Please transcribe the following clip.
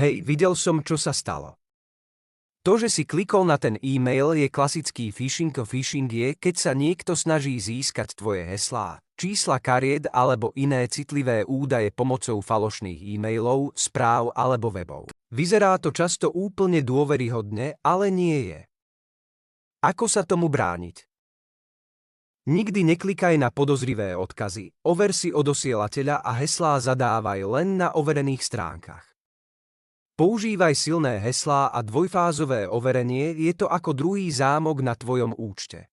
Hej, videl som, čo sa stalo. To, že si klikol na ten e-mail, je klasický phishing. Phishing je, keď sa niekto snaží získať tvoje heslá, čísla kariet alebo iné citlivé údaje pomocou falošných e-mailov, správ alebo webov. Vyzerá to často úplne dôveryhodne, ale nie je. Ako sa tomu brániť? Nikdy neklikaj na podozrivé odkazy, over si odosielateľa a heslá zadávaj len na overených stránkach. Používaj silné heslá a dvojfázové overenie, je to ako druhý zámok na tvojom účte.